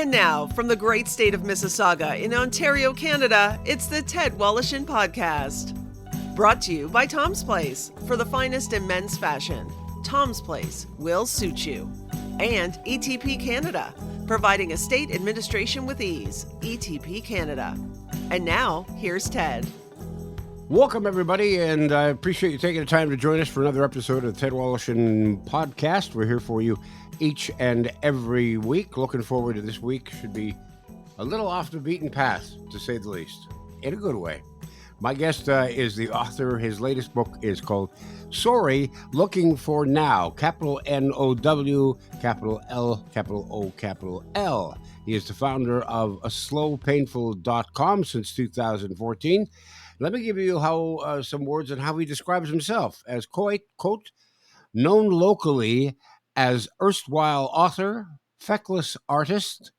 And now, from the great state of Mississauga in Ontario, Canada, it's the Ted Wallachin Podcast. Brought to you by Tom's Place. For the finest in men's fashion, Tom's Place will suit you. And ETP Canada, providing estate administration with ease. ETP Canada. And now, here's Ted. Welcome, everybody, and I appreciate you taking the time to join us for another episode of the Ted Wallachin Podcast. We're here for you each and every week. Looking forward to this week. Should be a little off the beaten path, to say the least, in a good way. My guest is the author. His latest book is called Sorry, Looking for Now, capital N-O-W, capital L, capital O, capital L. He is the founder of slowpainful.com since 2014. Let me give you some words on how he describes himself as, quote, known locally as erstwhile author, feckless artist,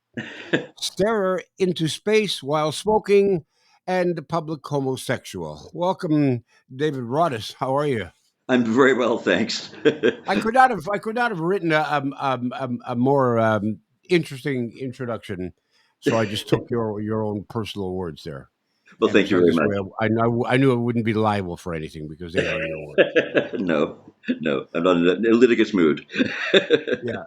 starer into space while smoking, and public homosexual. Welcome, David Roddis. How are you? I'm very well, thanks. I could not have written a more interesting introduction, so I just took your own personal words there. Well, thank you very much. I knew it wouldn't be liable for anything because they are your words. No, I'm not in a litigious mood. Yeah.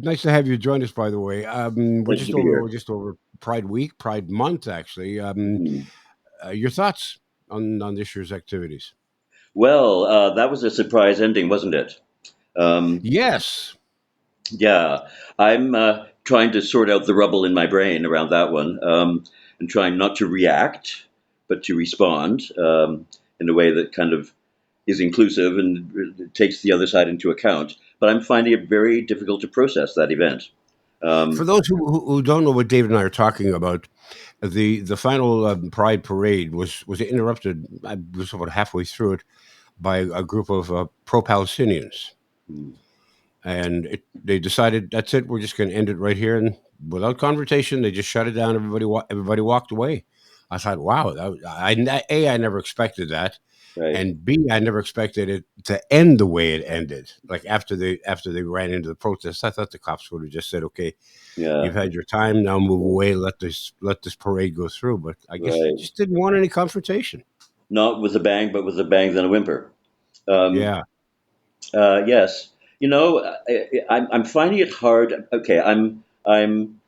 Nice to have you join us, by the way. We're just over Pride Week, Pride Month, actually. Your thoughts on this year's activities? Well, that was a surprise ending, wasn't it? Yes. Yeah, I'm trying to sort out the rubble in my brain around that one, and trying not to react, but to respond in a way that kind of is inclusive and takes the other side into account. But I'm finding it very difficult to process that event. For those who don't know what David and I are talking about, the final Pride Parade was interrupted. I was about halfway through it by a group of pro-Palestinians. And they decided, that's it, we're just going to end it right here. And without confrontation, they just shut it down. Everybody walked away. I thought, wow, I never expected that. Right. And B, I never expected it to end the way it ended. Like after they ran into the protest, I thought the cops would have just said, okay, You've had your time, now move away, let this parade go through. But I guess they just didn't want any confrontation. Not with a bang, but with a bang then a whimper. Yeah. Yes. You know, I'm finding it hard. Okay, I'm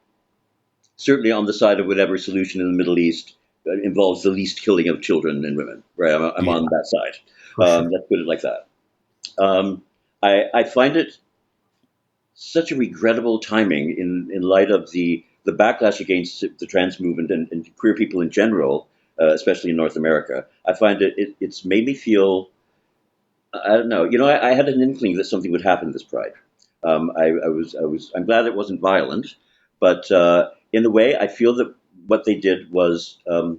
certainly on the side of whatever solution in the Middle East involves the least killing of children and women. Right, I'm on that side. Sure. Let's put it like that. I find it such a regrettable timing in light of the backlash against the trans movement and queer people in general, especially in North America. I find it's made me feel. I don't know. You know, I had an inkling that something would happen this Pride. I'm glad it wasn't violent, but in a way, I feel that what they did was, I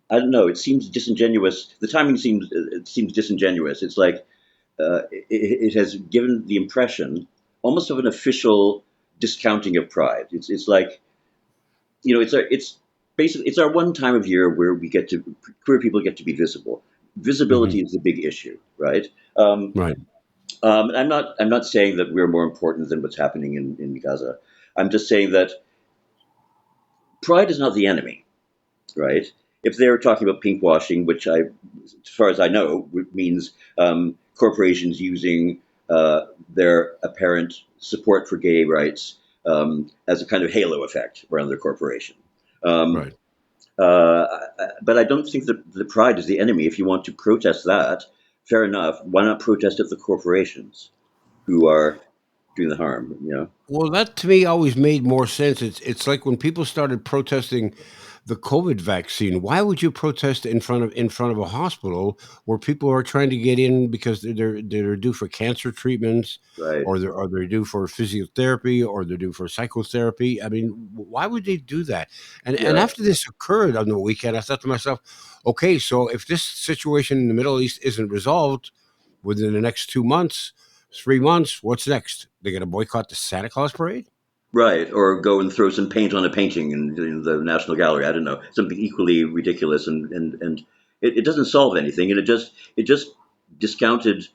don't know. It seems disingenuous. The timing seems disingenuous. It's like it has given the impression almost of an official discounting of Pride. It's like, you know, it's basically it's our one time of year where queer people get to be visible. Visibility is the big issue, right? Right. I'm not saying that we're more important than what's happening in Gaza. I'm just saying that Pride is not the enemy, right? If they're talking about pink washing, which as far as I know, means corporations using their apparent support for gay rights as a kind of halo effect around their corporation. Right. But I don't think that the Pride is the enemy. If you want to protest that, fair enough. Why not protest at the corporations who are doing the harm? You know. Well, that to me always made more sense. It's like when people started protesting the COVID vaccine. Why would you protest in front of a hospital where people are trying to get in because they're due for cancer treatments, right, or they're due for physiotherapy, or they're due for psychotherapy? I mean, why would they do that? And after this occurred on the weekend, I thought to myself, okay, so if this situation in the Middle East isn't resolved within the next 2 months, 3 months, what's next? They're going to boycott the Santa Claus parade? Right, or go and throw some paint on a painting in the National Gallery. I don't know, something equally ridiculous, and it doesn't solve anything, and it just discounted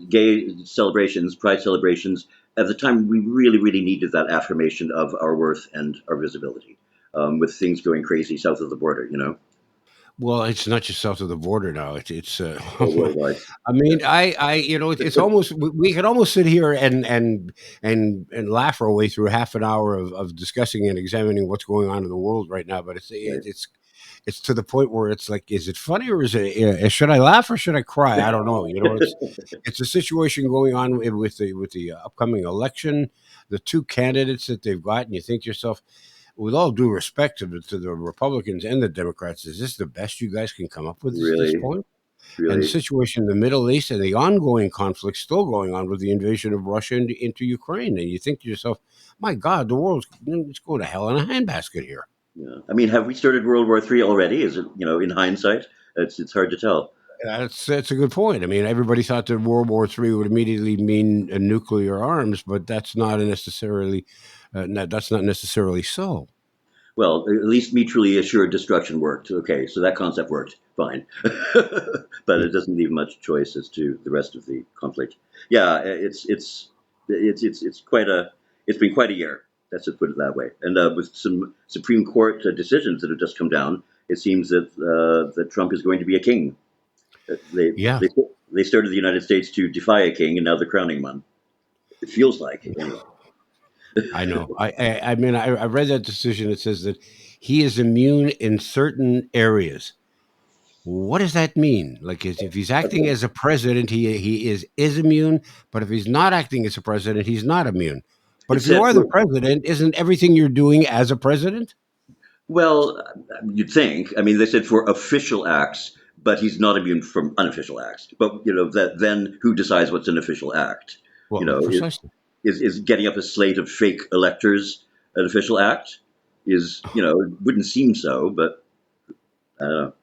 gay celebrations, pride celebrations, at the time we really, really needed that affirmation of our worth and our visibility, with things going crazy south of the border, Well, it's not just south of the border now. It's or worldwide. I mean, it's almost we could almost sit here and laugh our way through half an hour of discussing and examining what's going on in the world right now. But Right. it's to the point where it's like, is it funny or is it? Should I laugh or should I cry? I don't know. It's a situation going on with the upcoming election, the two candidates that they've got, and you think to yourself, with all due respect to the Republicans and the Democrats, is this the best you guys can come up with at this Really, point? And the really, situation in the Middle East and the ongoing conflict still going on with the invasion of Russia into Ukraine. And you think to yourself, my God, the world's it's going to hell in a handbasket here. yeah. I mean, have we started World War III already? Is it, in hindsight, it's hard to tell. That's a good point. I mean, everybody thought that World War III would immediately mean nuclear arms, but that's not necessarily so. Well, at least mutually assured destruction worked. Okay, so that concept worked fine, but it doesn't leave much choice as to the rest of the conflict. Yeah, it's been quite a year. Let's just put it that way. And with some Supreme Court decisions that have just come down, it seems that Trump is going to be a king. They Yeah, they they started the United States to defy a king, and now they're crowning one. It feels like anyway. I know. I mean, I read that decision. It says that he is immune in certain areas. What does that mean? Like, if he's acting Okay. as a president, he is immune. But if he's not acting as a president, he's not immune. But It if you said are the president, isn't everything you're doing as a president? Well, you'd think. I mean, they said for official acts, but he's not immune from unofficial acts. But that then who decides what's an official act? You Well, know, is precisely. is getting up a slate of fake electors an official act? It wouldn't seem so, but I don't know.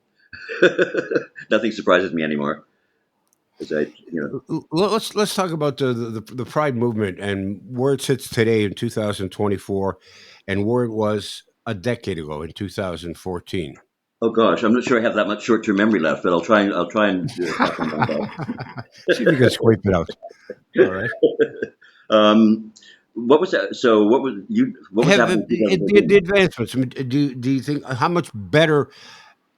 Nothing surprises me anymore. As I, Let's talk about the Pride movement and where it sits today in 2024, and where it was a decade ago in 2014. oh gosh, I'm not sure I have that much short-term memory left, but I'll try and talk on that. See if you can scrape it out. All right. What was that? So what was Have happening in the 2014? advancements? I mean, do you think how much better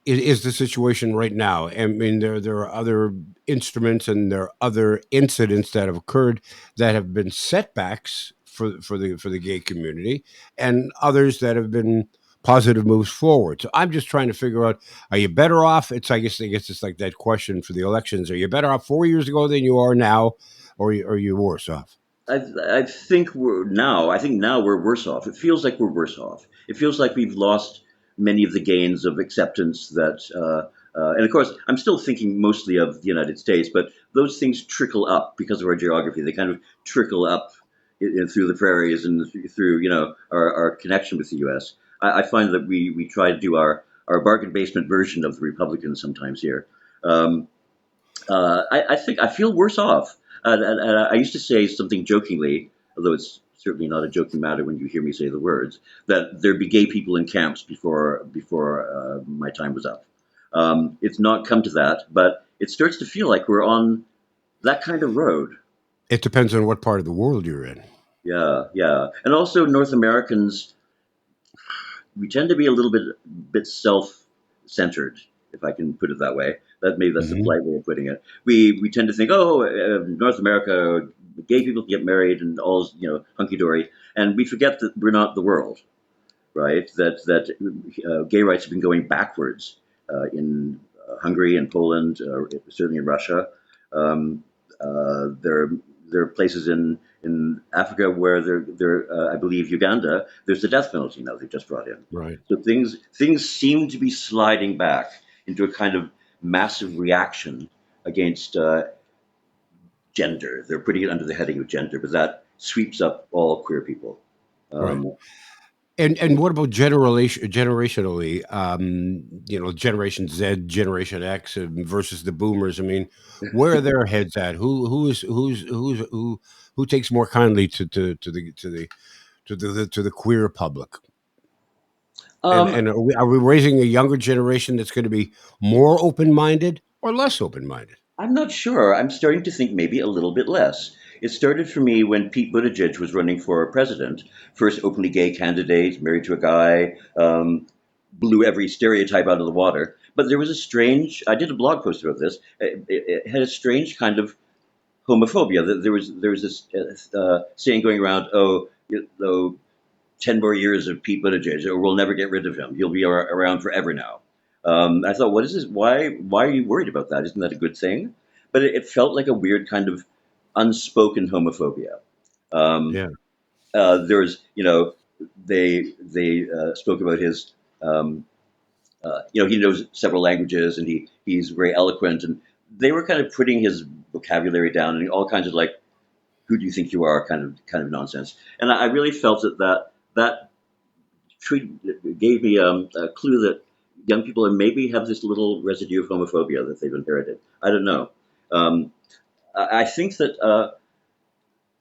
is the situation right now? I mean, there are other instruments and there are other incidents that have occurred that have been setbacks for the gay community, and others that have been positive moves forward. So I'm just trying to figure out: are you better off? I guess it's like that question for the elections: are you better off 4 years ago than you are now, or are you worse off? I think now we're worse off. It feels like we're worse off. It feels like we've lost many of the gains of acceptance and of course, I'm still thinking mostly of the United States, but those things trickle up because of our geography. They kind of trickle up through the prairies and through, our connection with the U.S. I find that we try to do our bargain basement version of the Republicans sometimes here. Um, I think I feel worse off. And I used to say something jokingly, although it's certainly not a joking matter when you hear me say the words, that there'd be gay people in camps before my time was up. It's not come to that, but it starts to feel like we're on that kind of road. It depends on what part of the world you're in. Yeah, yeah. And also North Americans, we tend to be a little bit self-centered, if I can put it that way. Maybe that's the Hmm. polite way of putting it. We tend to think, oh, North America, gay people get married and all's hunky dory, and we forget that we're not the world, right? That gay rights have been going backwards in Hungary and Poland, certainly in Russia. Um, there are places in Africa where I believe Uganda, there's the death penalty now they've just brought in. Right. So things seem to be sliding back into a kind of massive reaction against gender. They're putting it under the heading of gender, but that sweeps up all queer people. Right. Um, And what about generationally? Generation Z, Generation X versus the Boomers. I mean, where are their heads at? Who takes more kindly to the queer public? And um, and are we raising a younger generation that's going to be more open minded or less open minded? I'm not sure. I'm starting to think maybe a little bit less. It started for me when Pete Buttigieg was running for president. First openly gay candidate, married to a guy, blew every stereotype out of the water. But there was a strange, I did a blog post about this, it had a strange kind of homophobia. There was this saying going around, oh, 10 more years of Pete Buttigieg, or we'll never get rid of him. He'll be around forever now. I thought, what is this? Why are you worried about that? Isn't that a good thing? But it felt like a weird kind of unspoken homophobia. Um, Yeah. there's, they spoke about his, um, he knows several languages and he's very eloquent, and they were kind of putting his vocabulary down and all kinds of like, who do you think you are, kind of nonsense. And I really felt that gave me a clue that young people are maybe have this little residue of homophobia that they've inherited. I don't know. Um, I think that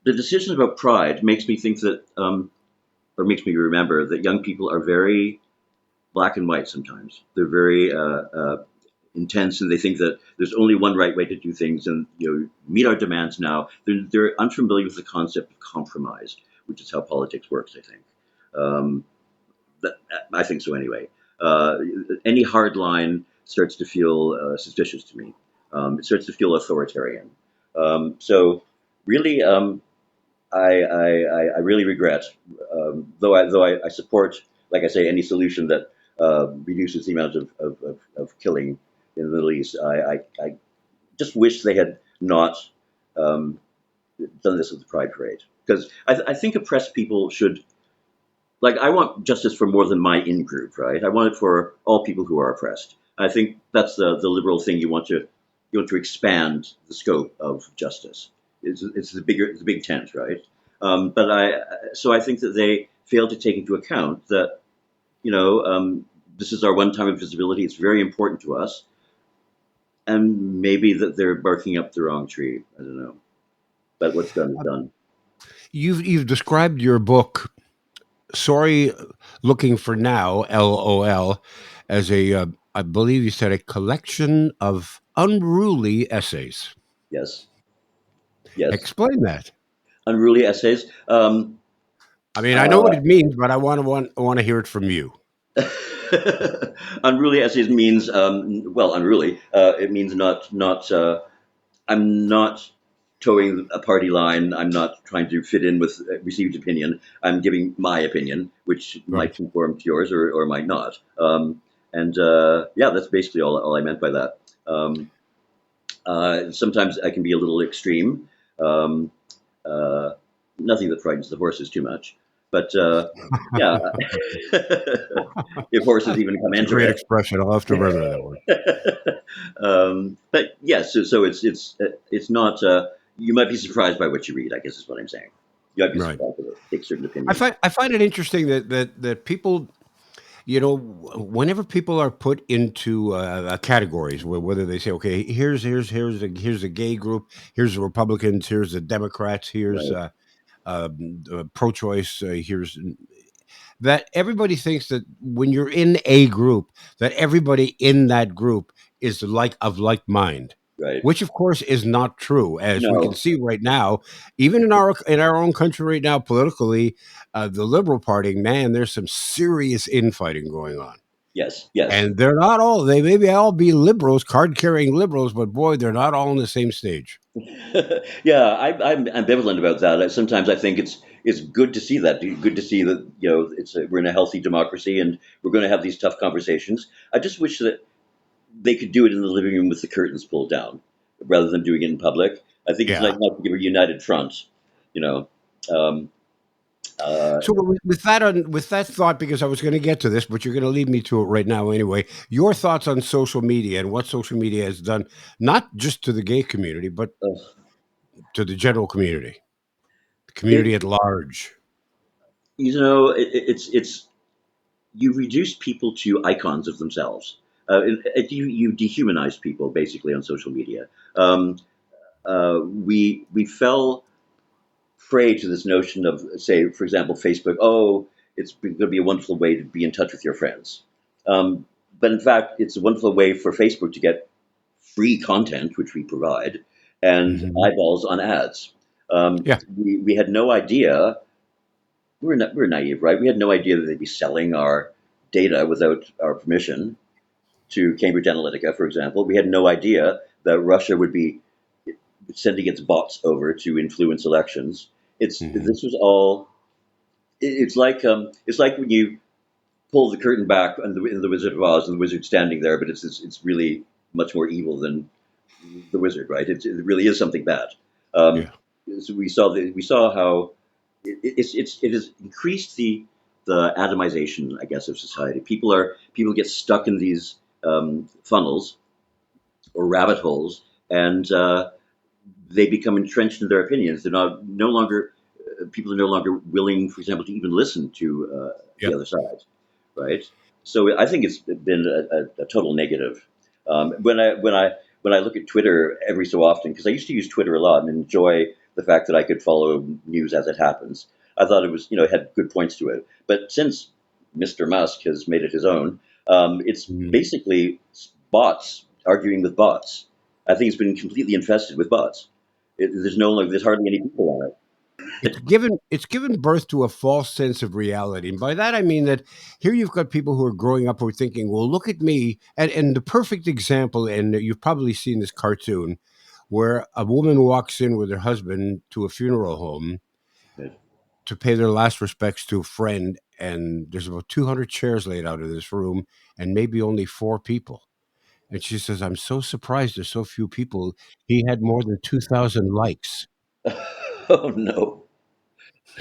the decision about pride makes me think that, or makes me remember that young people are very black and white sometimes. They're very intense, and they think that there's only one right way to do things, and meet our demands now. They're unfamiliar with the concept of compromise, which is how politics works. I think. Um, that, I think so anyway. Any hard line starts to feel suspicious to me. It starts to feel authoritarian. So really, I really regret, though I support, like I say, any solution that reduces the amount of killing in the Middle East. I just wish they had not um, done this with the Pride Parade, because I think oppressed people should, like, I want justice for more than my in-group, right? I want it for all people who are oppressed. I think that's the liberal thing. You want to expand the scope of justice. It's the big tent, right? But I think that they failed to take into account that this is our one time of visibility. It's very important to us, and maybe that they're barking up the wrong tree. I don't know, but what's done is done. You've described your book, Sorry Looking for Now, LOL, as I believe you said, a collection of unruly essays. Yes, yes, Explain that. unruly essays. I mean, I know what Uh, it means, but I want to hear it from you. unruly essays means well, unruly. It means not. I'm not towing a party line. I'm not trying to fit in with received opinion. I'm giving my opinion, which might Right. conform to yours or might not. And yeah, that's basically all I meant by that. Sometimes I can be a little extreme. Um, uh, Nothing that frightens the horses too much. But yeah, if horses even come It's a into great it. expression. I'll have to remember that one. But yes, so it's not. You might be surprised by what you read, I guess is what I'm saying. You might be Right. surprised to take certain I opinions. find it interesting that people, whenever people are put into categories, whether they say, okay, here's a gay group, here's the Republicans, here's the Democrats, here's Right. pro-choice, here's that everybody thinks that when you're in a group, that everybody in that group is like mind, Right. which of course is not true, as we can No. see right now, even in our own country right now, politically, the Liberal Party, man, there's some serious infighting going on. Yes. Yes. And they're not all, they maybe all be liberals, card carrying liberals, but boy, they're not all on the same stage. Yeah, I'm ambivalent about that. Sometimes I think it's good to see that. Good to see that we're in a healthy democracy and we're going to have these tough conversations. I just wish that they could do it in the living room with the curtains pulled down, rather than doing it in public. I think it's Yeah. like not to give a united front. You know. Um, uh, So with that thought, because I was going to get to this, but you're going to lead me to it right now anyway. Your thoughts on social media and what social media has done, not just to the gay community, but ugh. to the general community, the it community at large. it's you reduce people to icons of themselves. You dehumanize people basically on social media. Um, we fell prey to this notion of, say, for example, Facebook. Oh, it's going to be a wonderful way to be in touch with your friends. But in fact, it's a wonderful way for Facebook to get free content, which we provide, and Mhm. eyeballs on ads. Yeah. We had no idea. We're naive, right? We had no idea that they'd be selling our data without our permission to Cambridge Analytica, for example. We had no idea that Russia would be sending its bots over to influence elections. Mhm. This was all. It's like when you pull the curtain back in the Wizard of Oz, and the wizard's standing there, but it's really much more evil than the wizard, right? It really is something bad. Um, Yeah. so we saw how it has increased the atomization, I guess, of society. People get stuck in these funnels or rabbit holes, and they become entrenched in their opinions. They're not no longer People are no longer willing, for example, to even listen to Yeah. the other side, right? So I think it's been a total negative. When I look at Twitter every so often, because I used to use Twitter a lot and enjoy the fact that I could follow news as it happens. I thought it was, it had good points to it. But since Mr. Musk has made it his own, it's Mhm. basically bots arguing with bots. I think it's been completely infested with bots. There's hardly any people on it. It's given birth to a false sense of reality. And by that I mean that here you've got people who are growing up who are thinking, well, look at me. And the perfect example, and you've probably seen this cartoon where a woman walks in with her husband to a funeral home to pay their last respects to a friend, and there's about 200 chairs laid out in this room and maybe only four people. And she says, I'm so surprised there's so few people. He had more than 2,000 likes. Oh no.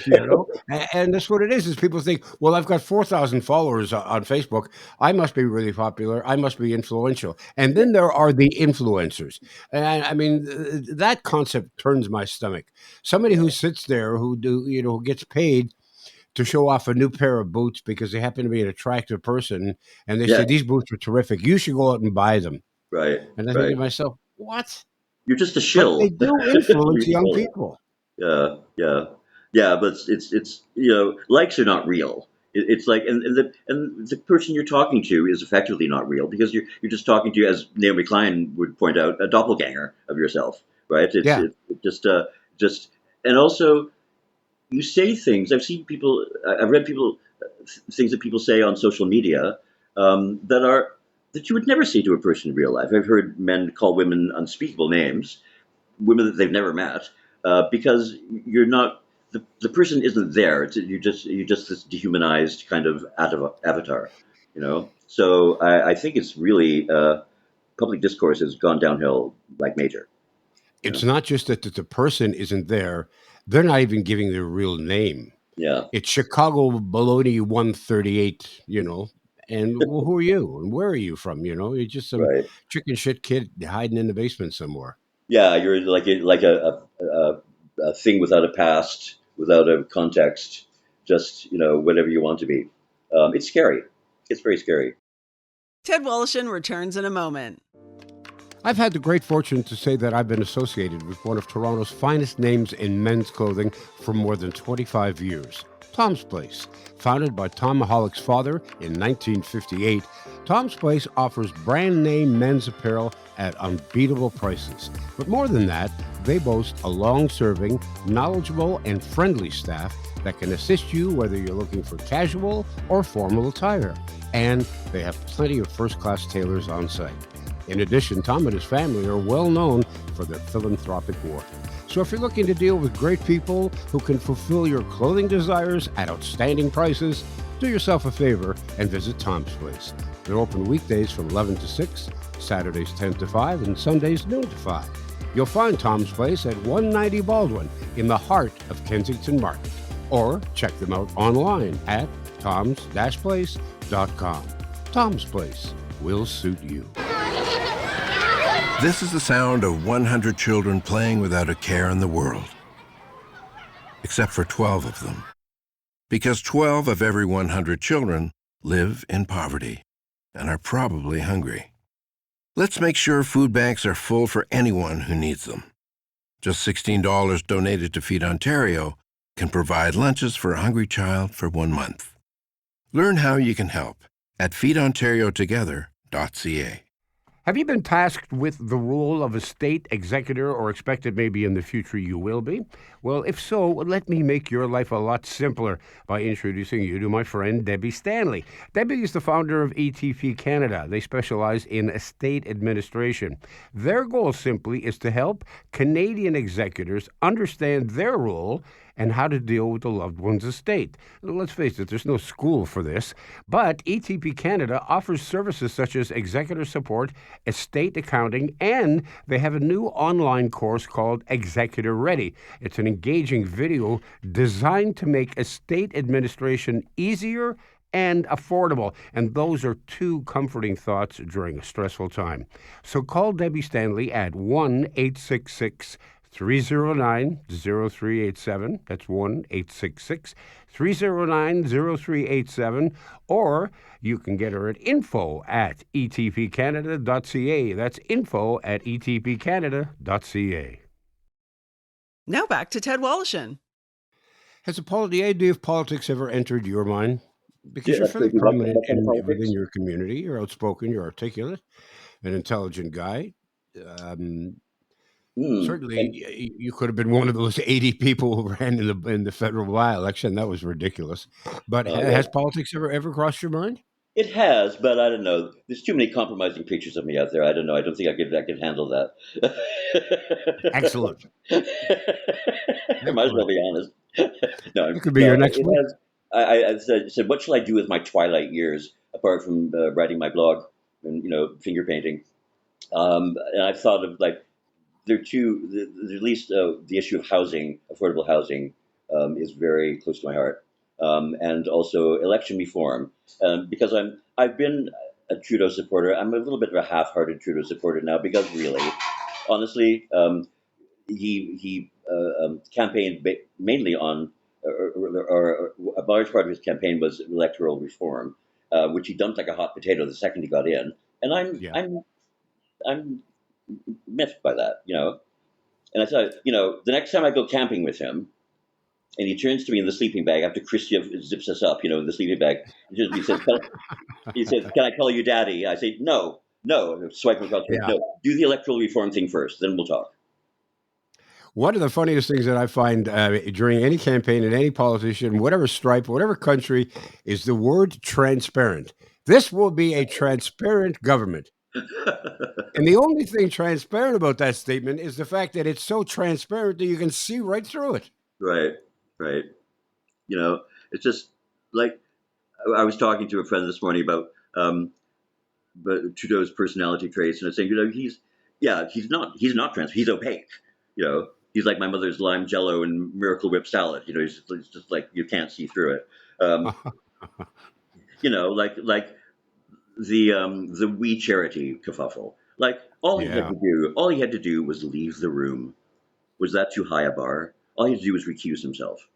You know, and that's what it is people think, well, I've got 4,000 followers on Facebook, I must be really popular, I must be influential. And Yeah, then there are the influencers, and I mean, that concept turns my stomach. Somebody who yeah, sits there, who gets paid to show off a new pair of boots because they happen to be an attractive person, and they yeah. say these boots are terrific, you should go out and buy them. Right, And I think to right. myself, what? You're just a But they shill. do for influence your young follower. people. Yeah, yeah, yeah. But it's likes are not real. It's like and the person you're talking to is effectively not real because you're just talking to, as Naomi Klein would point out, a doppelganger of yourself, right? Yeah. It's just and also you say things. I've read things that people say on social media that you would never say to a person in real life. I've heard men call women unspeakable names, women that they've never met, because you're not the person isn't there. You're just this dehumanized kind of avatar, So I think it's really public discourse has gone downhill like major. You It's know, not just that the person isn't there, they're not even giving their real name. yeah, It's Chicago Baloney 138, and who are you and where are you from? You're just some right. chicken shit kid hiding in the basement somewhere. Yeah, you're like a thing without a past, without a context, just whatever you want to be. It's scary. It's very scary. Ted Wallachin returns in a moment. I've had the great fortune to say that I've been associated with one of Toronto's finest names in men's clothing for more than 25 years. Tom's Place. Founded by Tom Mahalick's father in 1958, Tom's Place offers brand name men's apparel at unbeatable prices. But more than that, they boast a long-serving, knowledgeable, and friendly staff that can assist you whether you're looking for casual or formal attire. And they have plenty of first-class tailors on site. In addition, Tom and his family are well known for their philanthropic work. So if you're looking to deal with great people who can fulfill your clothing desires at outstanding prices, do yourself a favor and visit Tom's Place. They're open weekdays from 11 to 6, Saturdays 10 to 5, and Sundays noon to 5. You'll find Tom's Place at 190 Baldwin in the heart of Kensington Market. Or check them out online at toms-place.com. Tom's Place will suit you. This is the sound of 100 children playing without a care in the world. Except for 12 of them. Because 12 of every 100 children live in poverty and are probably hungry. Let's make sure food banks are full for anyone who needs them. Just $16 donated to Feed Ontario can provide lunches for a hungry child for 1 month. Learn how you can help at feedontariotogether.ca. Have you been tasked with the role of a state executor or expected maybe in the future you will be? Well, if so, let me make your life a lot simpler by introducing you to my friend Debbie Stanley. Debbie is the founder of ETP Canada. They specialize in estate administration. Their goal simply is to help Canadian executors understand their role and how to deal with the loved one's estate. Let's face it, there's no school for this, but ETP Canada offers services such as executor support, estate accounting, and they have a new online course called Executor Ready. It's an engaging video designed to make estate administration easier and affordable. And those are two comforting thoughts during a stressful time. So call Debbie Stanley at 1-866-309-0387. That's 1-866-309-0387. Or you can get her at info@etpcanada.ca. That's info@etpcanada.ca. Now back to Ted Wallachin. Has the idea of politics ever entered your mind? Because you're that's fairly pretty prominent much politics. within your community. You're outspoken, you're articulate, an intelligent guy. Certainly, And you could have been one of those 80 people who ran in the federal by-election. That was ridiculous. But has politics ever crossed your mind? it has, but I don't know. There's too many compromising pictures of me out there. I don't know. I don't think I could handle that. Excellent. I might as well be honest. No, It could be your next it book. has. I said, what shall I do with my twilight years apart from writing my blog and finger painting? And I've thought of at least the issue of housing, affordable housing, is very close to my heart, and also election reform, because I've been a Trudeau supporter. I'm a little bit of a half-hearted Trudeau supporter now because really, honestly, he campaigned mainly on, or a large part of his campaign was electoral reform, which he dumped like a hot potato the second he got in, and I'm miffed by that, And I thought, the next time I go camping with him, and he turns to me in the sleeping bag after Christia zips us up, in the sleeping bag. He says, "Can I call you Daddy?" I say, "No." Swipe across. No, do the electoral reform thing first, then we'll talk. One of the funniest things that I find during any campaign and any politician, whatever stripe, whatever country, is the word transparent. This will be a transparent government. And the only thing transparent about that statement is the fact that it's so transparent that you can see right through it. Right. It's just like I was talking to a friend this morning about Trudeau's personality traits, and I was saying, he's not transparent. He's opaque. He's like my mother's lime jello and Miracle Whip salad. He's just like you can't see through it. Like the We Charity kerfuffle. Like all he had to do was leave the room. Was that too high a bar? All he had to do was recuse himself.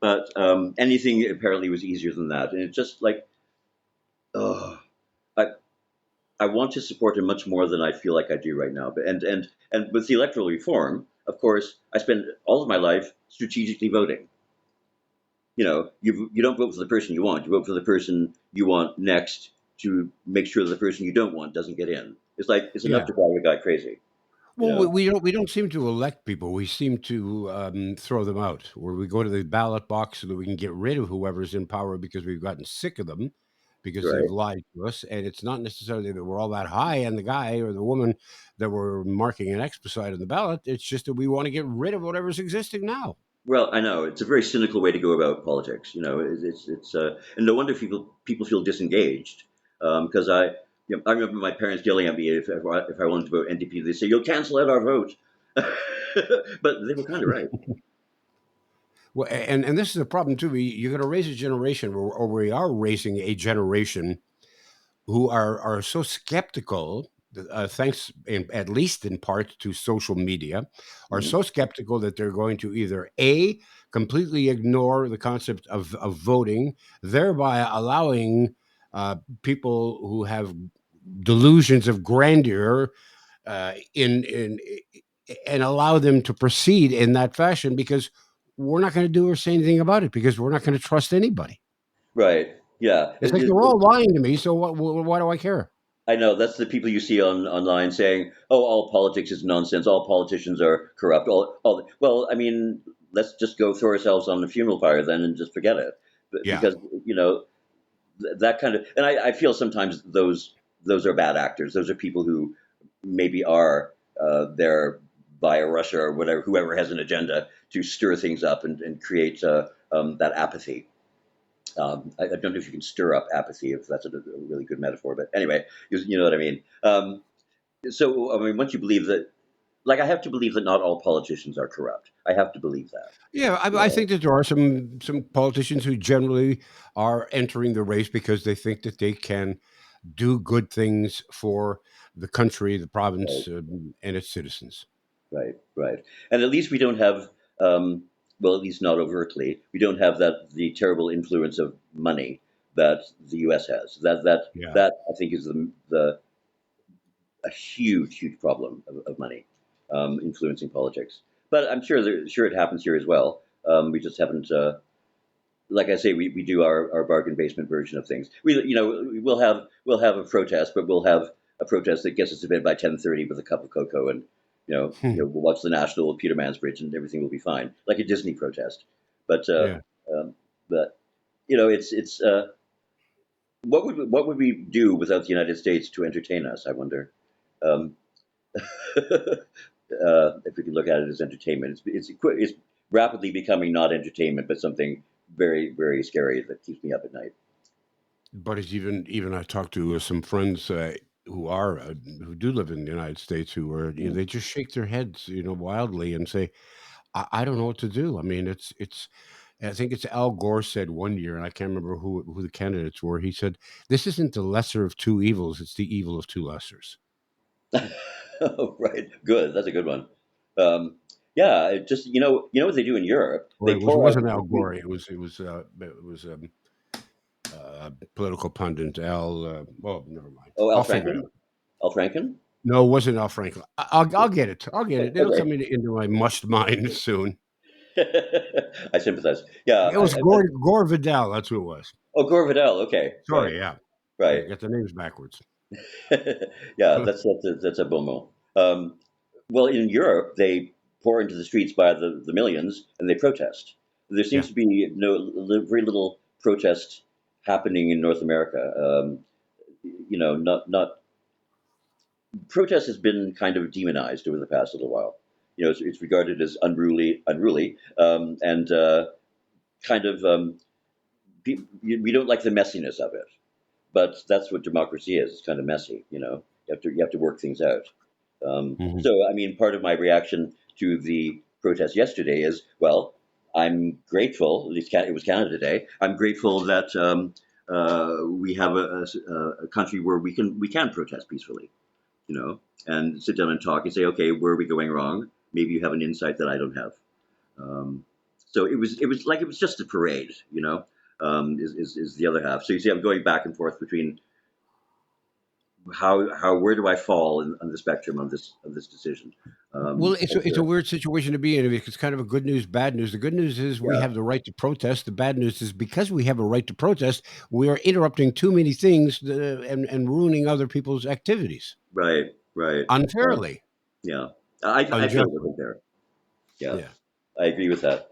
But anything apparently was easier than that, and it's just like, I want to support him much more than I feel like I do right now. But and with the electoral reform, of course, I spend all of my life strategically voting. You don't vote for the person you want. You vote for the person you want next to make sure that the person you don't want doesn't get in. It's enough to drive a guy crazy. Well, we don't seem to elect people. We seem to throw them out, where we go to the ballot box so that we can get rid of whoever's in power because we've gotten sick of them, because they've lied to us. And it's not necessarily that we're all that high on the guy or the woman that we're marking an X beside on the ballot. It's just that we want to get rid of whatever's existing now. Well, I know it's a very cynical way to go about politics. It's and no wonder people feel disengaged, because I remember my parents yelling at me if I wanted to vote NDP. They say, "You'll cancel out our vote," but they were kind of right. Well, and this is a problem too. You're going to raise a generation, or we are raising a generation who are so skeptical. Thanks, at least in part to social media, are so skeptical that they're going to either completely ignore the concept of voting, thereby allowing people who have delusions of grandeur and allow them to proceed in that fashion, because we're not going to do or say anything about it, because we're not going to trust anybody. Right. Yeah. It's like they're all lying to me, so why do I care? I know that's the people you see online saying, "Oh, all politics is nonsense. All politicians are corrupt." Well, I mean, let's just go throw ourselves on the funeral pyre then and just forget it, Yeah. because you know that kind of. And I feel sometimes those are bad actors. Those are people who maybe are there via Russia or whatever, whoever has an agenda to stir things up and create that apathy. I don't know if you can stir up apathy, if that's a really good metaphor, but anyway, you know what I mean. So, I mean, once you believe that, like, I have to believe that not all politicians are corrupt. I have to believe that. Yeah, I Yeah, think that there are some politicians who generally are entering the race because they think that they can do good things for the country, the right, province, and its citizens. right, right. And at least we don't have, well, at least not overtly, we don't have the terrible influence of money that the U.S. has. Yeah. That I think is the a huge problem of money influencing politics. But I'm sure it happens here as well. We just haven't, like I say, we do our bargain basement version of things. We'll have a protest, but we'll have a protest that gets us to bed by 10:30 with a cup of cocoa, and we'll watch the National Peter Mansbridge, and everything will be fine, like a Disney protest. But Yeah. um, but it's what would we do without the United States to entertain us? I wonder. Um, if we can look at it as entertainment. It's rapidly becoming not entertainment, but something very scary that keeps me up at night. But it's even I talked to some friends who do live in the United States who are Mm. they just shake their heads wildly and say I don't know what to do. I mean it's I think it's Al Gore said one year, and I can't remember who the candidates were. He said, "This isn't the lesser of two evils; it's the evil of two lessers." Oh, right, good. That's a good one. Um, yeah, just what they do in Europe. Or They it pour out wasn't the Al concrete. Gore. It was political pundit Al. Well, never mind. Oh, I'll Al figure it Franken. out. Al Franken. No, it wasn't Al Franklin. I'll get it. I'll get it. It'll Okay. come into my must mind soon. I sympathize. Yeah. It was Gore Vidal. That's who it was. Oh, Gore Vidal. Okay. Right. Sorry, yeah, I Right. got the names backwards. Yeah, that's a bon mot. Well, in Europe, they pour into the streets by the millions and they protest. There Yeah, seems to be very little protest happening in North America. Not protest has been kind of demonized over the past little while. It's regarded as unruly, and kind of we don't like the messiness of it. But that's what democracy is. It's kind of messy. You have to work things out. hmm So, I mean, part of my reaction to the protest yesterday is, well, I'm grateful. At least it was Canada Day. I'm grateful that we have a country where we can protest peacefully, and sit down and talk and say, okay, where are we going wrong? Maybe you have an insight that I don't have. Um, so it was just a parade, is the other half. So you see, I'm going back and forth between how where do I fall on the spectrum of this decision? Well, it's a But, weird situation to be in. It's kind of a good news, bad news. The good news is we yeah, have the right to protest. The bad news is because we have a right to protest, we are interrupting too many things and ruining other people's activities right, right, unfairly, yeah. I feel it unjustly. wasn't there. Yeah, Yeah, I agree with that.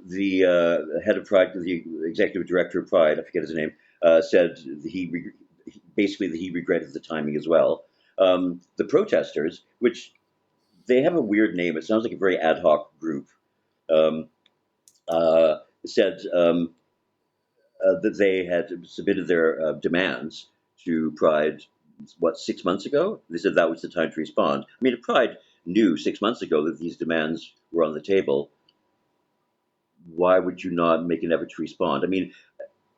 The head of Pride, the executive director of Pride, I forget his name, said basically that he regretted the timing as well. The protesters, which they have a weird name, it sounds like a very ad hoc group, um, said that they had submitted their demands to Pride, what, 6 months ago? They said that was the time to respond. I mean, if Pride knew 6 months ago that these demands were on the table, why would you not make an effort to respond? I mean,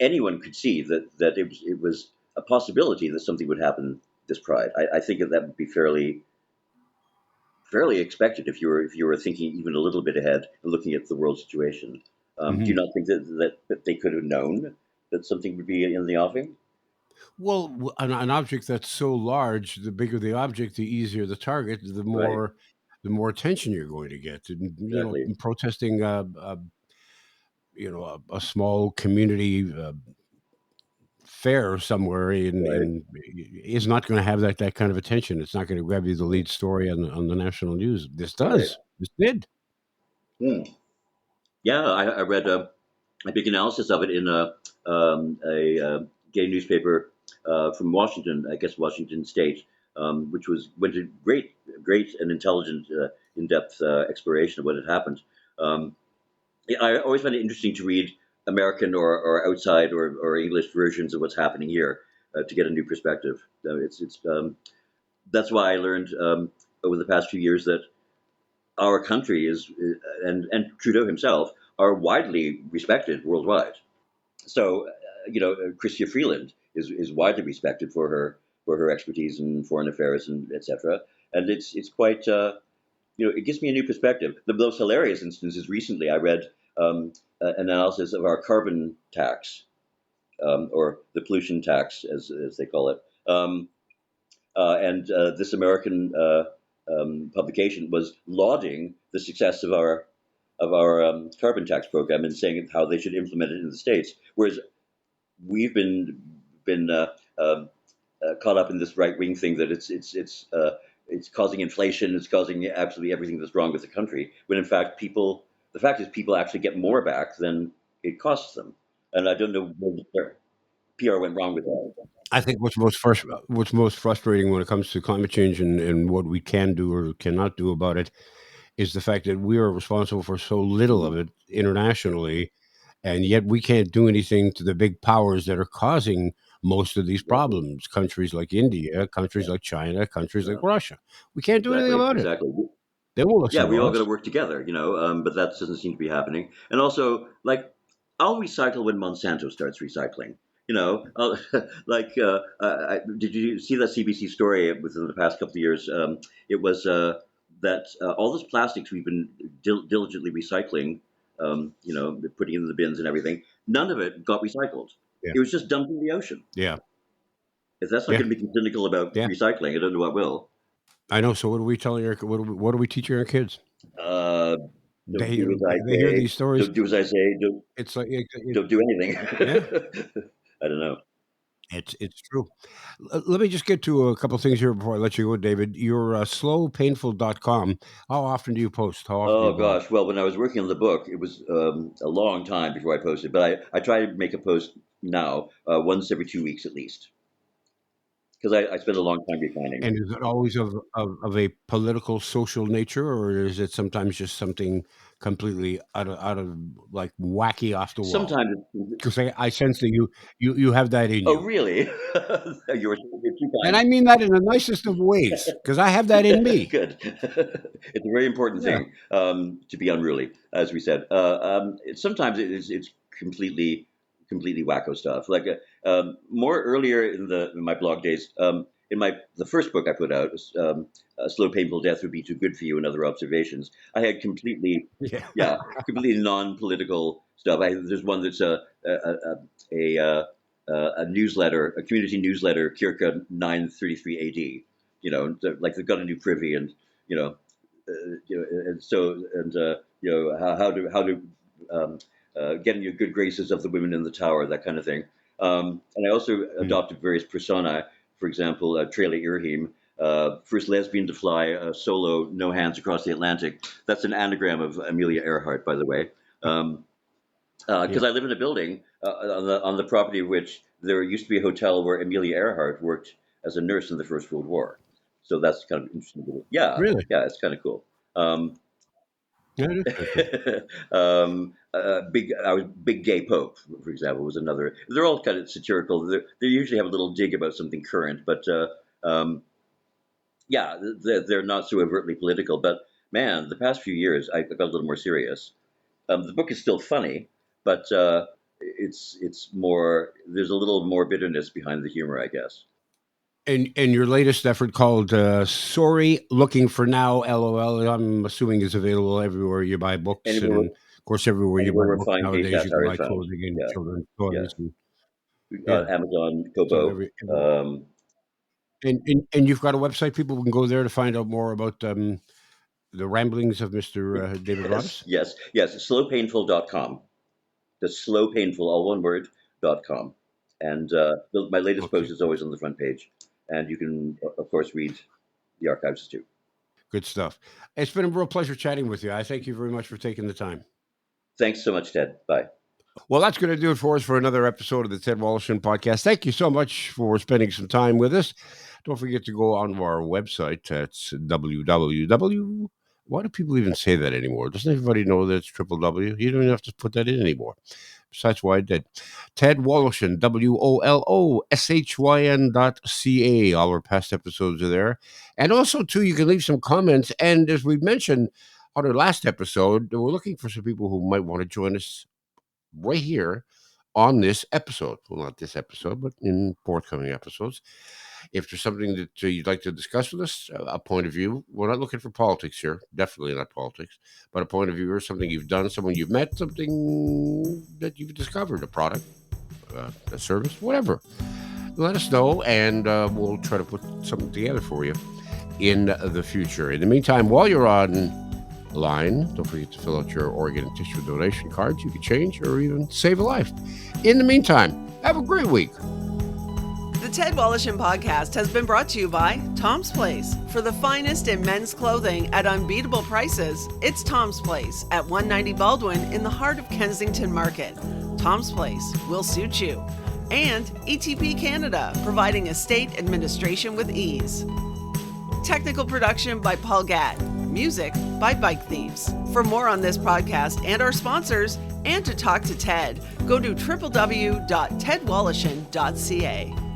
anyone could see that it was a possibility that something would happen this Pride. I think that would be fairly expected if you were thinking even a little bit ahead and looking at the world situation. Do you hmm not think that they could have known that something would be in the offing? Well, an object that's so large, the bigger the object, the easier the target, Right, the more attention you're going to get. And, exactly. protesting, a small community fair somewhere in is not going to have that kind of attention. It's not going to grab you the lead story on the national news. This does. This did. Hmm. Yeah, I read a big analysis of it in a gay newspaper from Washington, I guess Washington State, which went to great and intelligent, in-depth exploration of what had happened. Yeah, I always find it interesting to read American or outside or English versions of what's happening here to get a new perspective. That's why I learned over the past few years that our country is and Trudeau himself are widely respected worldwide. So, Chrystia Freeland is widely respected for her expertise in foreign affairs and etc. And it's quite it gives me a new perspective. The most hilarious instance is recently I read an analysis of our carbon tax or the pollution tax as they call it. And this American publication was lauding the success of our carbon tax program and saying how they should implement it in the states, whereas we've been caught up in this right wing thing that it's causing inflation, it's causing absolutely everything that's wrong with the country. When in fact the fact is people actually get more back than it costs them, and I don't know where PR went wrong with that. I think what's most frustrating when it comes to climate change and what we can do or cannot do about it is the fact that we are responsible for so little of it internationally, and yet we can't do anything to the big powers that are causing most of these problems. Countries like India, countries like China, countries like Russia. We can't do anything about it. Exactly. They won't Yeah, listen we to all us. got to work together, but that doesn't seem to be happening. And also, like, I'll recycle when Monsanto starts recycling. Did you see that CBC story within the past couple of years? It was that all those plastics we've been diligently recycling, putting in the bins and everything, none of it got recycled. Yeah. It was just dumped in the ocean. Yeah. If that's not Yeah. going to be cynical about Yeah. recycling, I don't know what will. I know. So what are we telling what are we teaching our kids? Don't They do as I hear say. these stories. Don't do as I say. It's like Don't do anything. Yeah. I don't know. It's true. Let me just get to a couple of things here before I let you go, David. Your slowpainful.com. How often do you post? How often do Oh you blog? gosh. Well, when I was working on the book, it was a long time before I posted, but I try to make a post now once every 2 weeks at least, because I spend a long time refining. And is it always of a political, social nature, or is it sometimes just something completely out of like wacky off the wall? Sometimes Because I sense that you have that in oh you. really? You're too And kind. I mean that in the nicest of ways, because I have that in me. Good. It's a very important Yeah. thing to be unruly, as we said. Sometimes it's completely wacko stuff. Like more earlier in my blog days, in the first book I put out, "A Slow Painful Death Would Be Too Good for You" and Other Observations, I had completely non-political stuff. There's one that's a newsletter, a community newsletter, Kirka 933 AD. Like they've got a new privy, and and so and how to get in your good graces of the women in the tower, that kind of thing. And I also adopted various personae. For example, Trela Irhim, first lesbian to fly solo, no hands across the Atlantic. That's an anagram of Amelia Earhart, by the way. Because I live in a building on the property of which there used to be a hotel where Amelia Earhart worked as a nurse in the First World War. So that's kind of interesting. Yeah, Really? yeah, it's kind of cool. Yeah, it is cool. Big Gay Pope, for example, was another. They're all kind of satirical. They usually have a little dig about something current, but they're not so overtly political. But man, the past few years, I got a little more serious. The book is still funny, but it's more. There's a little more bitterness behind the humor, I guess. And your latest effort called "Sorry, Looking for Now," LOL. I'm assuming is available everywhere you buy books, and of course everywhere you buy where books fine gay nowadays you can satire is buy found. clothing and Yeah, children's yeah. toys. And, Amazon, so Kobo. and you've got a website. People can go there to find out more about the ramblings of Mr. David Roddis. Yes. Slowpainful.com. The slowpainful, all one word, .com. And my latest post is always on the front page. And you can, of course, read the archives too. Good stuff. It's been a real pleasure chatting with you. I thank you very much for taking the time. Thanks so much, Ted. Bye. Well, that's going to do it for us for another episode of the Ted Wallachin Podcast. Thank you so much for spending some time with us. Don't forget to go onto our website. That's www. Why do people even say that anymore? Doesn't everybody know that it's triple W? You don't even have to put that in anymore. Besides why I did. Ted Wallachin, WOLOSHYN.ca. All our past episodes are there. And also, too, you can leave some comments. And as we mentioned on our last episode, we're looking for some people who might want to join us right here on this episode. Well, not this episode, but in forthcoming episodes. If there's something that you'd like to discuss with us, a point of view, we're not looking for politics here. Definitely not politics, but a point of view or something you've done, someone you've met, something that you've discovered, a product, a service, whatever. Let us know, and we'll try to put something together for you in the future. In the meantime, while you're on line, don't forget to fill out your organ and tissue donation cards. You can change or even save a life. In the meantime, have a great week. The Ted Wallachin Podcast has been brought to you by Tom's Place. For the finest in men's clothing at unbeatable prices, it's Tom's Place at 190 Baldwin in the heart of Kensington Market. Tom's Place will suit you. And ETP Canada, providing estate administration with ease. Technical production by Paul Gatt. Music by Bike Thieves. For more on this podcast and our sponsors, and to talk to Ted, go to www.tedwallachin.ca.